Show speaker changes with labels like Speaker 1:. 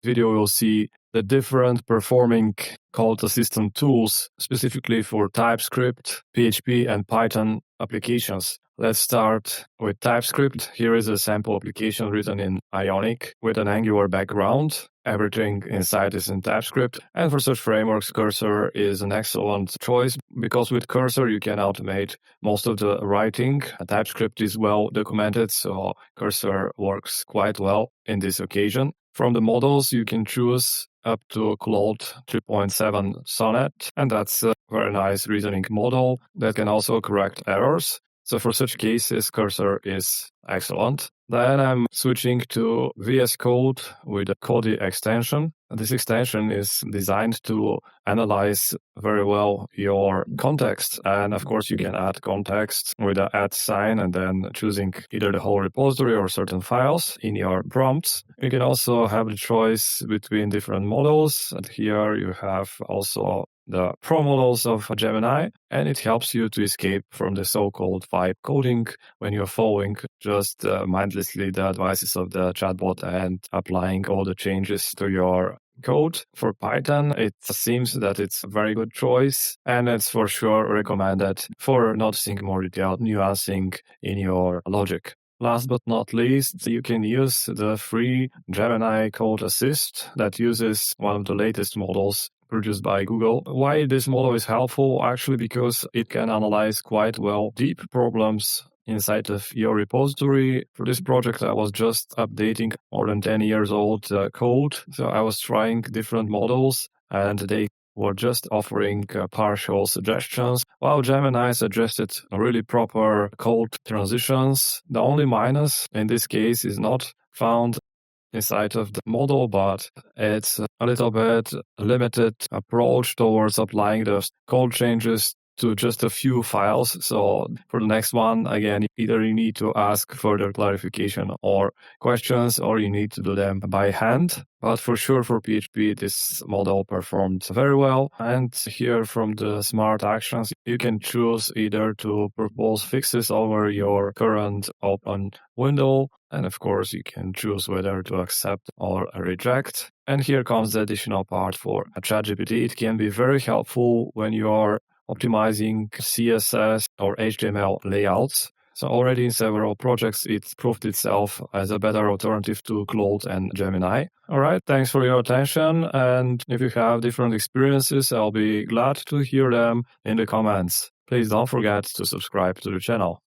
Speaker 1: video, you'll see the different performing code assistant tools specifically for TypeScript, PHP, and Python applications. Let's start with TypeScript. Here is a sample application written in Ionic with an Angular background. Everything inside is in TypeScript. And for such frameworks, Cursor is an excellent choice because with Cursor, you can automate most of the writing. TypeScript is well documented, so Cursor works quite well in this occasion. From the models, you can choose up to Claude 3.7 Sonnet, and that's a very nice reasoning model that can also correct errors. So for such cases, Cursor is excellent. Then I'm switching to VS Code with the Cody extension. This extension is designed to analyze very well your context. And of course, you can add context with the add sign and then choosing either the whole repository or certain files in your prompts. You can also have the choice between different models. And here you have also the pro models of Gemini, and it helps you to escape from the so-called vibe coding when you're following just mindlessly the advices of the chatbot and applying all the changes to your code. For Python, it seems that it's a very good choice, and it's for sure recommended for noticing more detailed nuancing in your logic. Last but not least, you can use the free Gemini Code Assist that uses one of the latest models produced by Google. Why this model is helpful? Actually, because it can analyze quite well deep problems inside of your repository. For this project, I was just updating more than 10 years old code. So I was trying different models and they were just offering partial suggestions, while Gemini suggested really proper code transitions. The only minus in this case is not found inside of the model, but it's a little bit limited approach towards applying the code changes to just a few files. So for the next one, again, either you need to ask further clarification or questions, or you need to do them by hand. But for sure, for PHP, this model performed very well. And here from the smart actions, you can choose either to propose fixes over your current open window. And of course, you can choose whether to accept or reject. And here comes the additional part for ChatGPT. It can be very helpful when you are optimizing CSS or HTML layouts. So already in several projects, it proved itself as a better alternative to Claude and Gemini. All right, thanks for your attention. And if you have different experiences, I'll be glad to hear them in the comments. Please don't forget to subscribe to the channel.